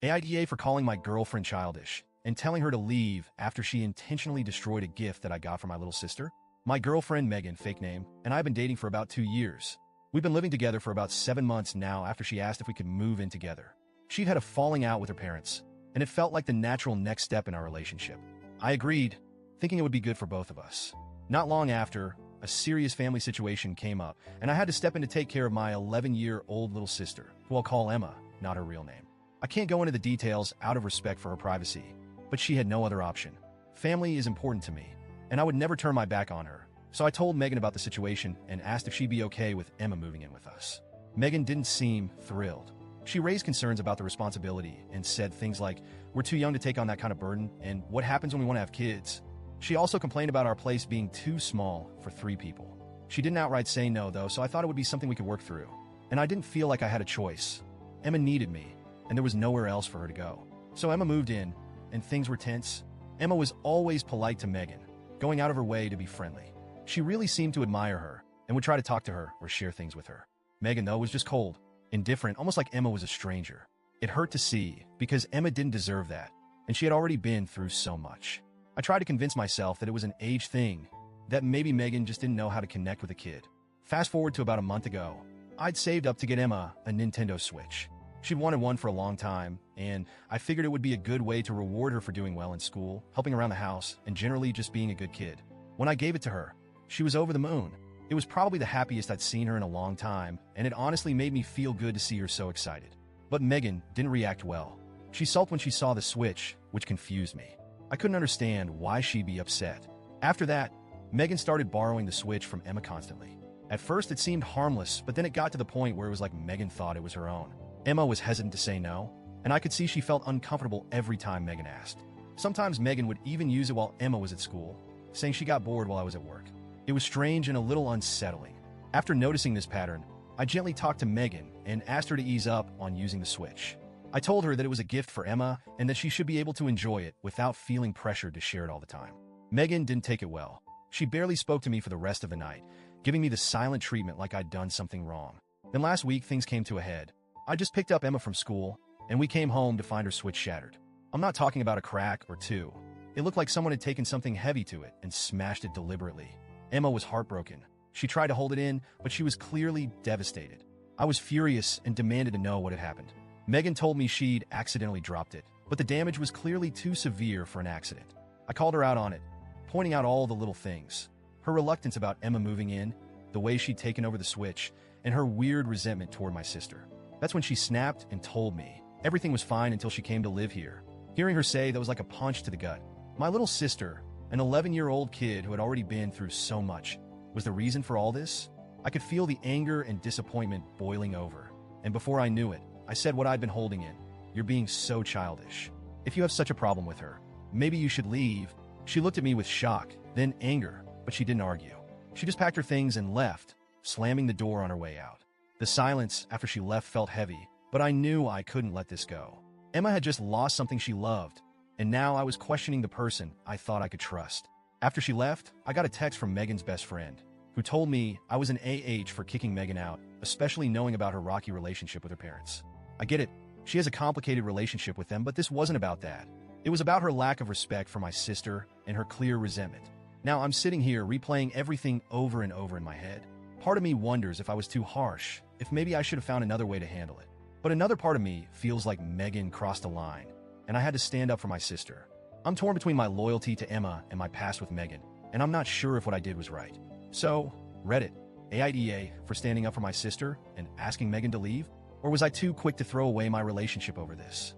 AITA for calling my girlfriend childish and telling her to leave after she intentionally destroyed a gift that I got for my little sister. My girlfriend Megan, fake name, and I have been dating for about 2 years. We've been living together for about 7 months now after she asked if we could move in together. She'd had a falling out with her parents, and it felt like the natural next step in our relationship. I agreed, thinking it would be good for both of us. Not long after, a serious family situation came up, and I had to step in to take care of my 11-year-old little sister, who I'll call Emma, not her real name. I can't go into the details out of respect for her privacy, but she had no other option. Family is important to me, and I would never turn my back on her, so I told Megan about the situation and asked if she'd be okay with Emma moving in with us. Megan didn't seem thrilled. She raised concerns about the responsibility and said things like, "We're too young to take on that kind of burden, and what happens when we want to have kids?" She also complained about our place being too small for 3 people. She didn't outright say no, though, so I thought it would be something we could work through. And I didn't feel like I had a choice. Emma needed me, and there was nowhere else for her to go. So Emma moved in, and things were tense. Emma was always polite to Megan, going out of her way to be friendly. She really seemed to admire her, and would try to talk to her or share things with her. Megan, though, was just cold, indifferent, almost like Emma was a stranger. It hurt to see, because Emma didn't deserve that, and she had already been through so much. I tried to convince myself that it was an age thing, that maybe Megan just didn't know how to connect with a kid. Fast forward to about a month ago, I'd saved up to get Emma a Nintendo Switch. She'd wanted one for a long time, and I figured it would be a good way to reward her for doing well in school, helping around the house, and generally just being a good kid. When I gave it to her, she was over the moon. It was probably the happiest I'd seen her in a long time, and it honestly made me feel good to see her so excited. But Megan didn't react well. She sulked when she saw the Switch, which confused me. I couldn't understand why she'd be upset. After that, Megan started borrowing the Switch from Emma constantly. At first, it seemed harmless, but then it got to the point where it was like Megan thought it was her own. Emma was hesitant to say no, and I could see she felt uncomfortable every time Megan asked. Sometimes Megan would even use it while Emma was at school, saying she got bored while I was at work. It was strange and a little unsettling. After noticing this pattern, I gently talked to Megan and asked her to ease up on using the Switch. I told her that it was a gift for Emma and that she should be able to enjoy it without feeling pressured to share it all the time. Megan didn't take it well. She barely spoke to me for the rest of the night, giving me the silent treatment like I'd done something wrong. Then last week, things came to a head. I just picked up Emma from school, and we came home to find her Switch shattered. I'm not talking about a crack or two. It looked like someone had taken something heavy to it and smashed it deliberately. Emma was heartbroken. She tried to hold it in, but she was clearly devastated. I was furious and demanded to know what had happened. Megan told me she'd accidentally dropped it, but the damage was clearly too severe for an accident. I called her out on it, pointing out all the little things. Her reluctance about Emma moving in, the way she'd taken over the Switch, and her weird resentment toward my sister. That's when she snapped and told me everything was fine until she came to live here. Hearing her say that was like a punch to the gut. My little sister, an 11-year-old kid who had already been through so much, was the reason for all this? I could feel the anger and disappointment boiling over, and before I knew it, I said what I'd been holding in. "You're being so childish. If you have such a problem with her, maybe you should leave." She looked at me with shock, then anger, but she didn't argue. She just packed her things and left, slamming the door on her way out. The silence after she left felt heavy, but I knew I couldn't let this go. Emma had just lost something she loved, and now I was questioning the person I thought I could trust. After she left, I got a text from Megan's best friend, who told me I was an AH for kicking Megan out, especially knowing about her rocky relationship with her parents. I get it. She has a complicated relationship with them, but this wasn't about that. It was about her lack of respect for my sister and her clear resentment. Now I'm sitting here replaying everything over and over in my head. Part of me wonders if I was too harsh, if maybe I should have found another way to handle it. But another part of me feels like Megan crossed a line, and I had to stand up for my sister. I'm torn between my loyalty to Emma and my past with Megan, and I'm not sure if what I did was right. So, Reddit, AITA for standing up for my sister and asking Megan to leave? Or was I too quick to throw away my relationship over this?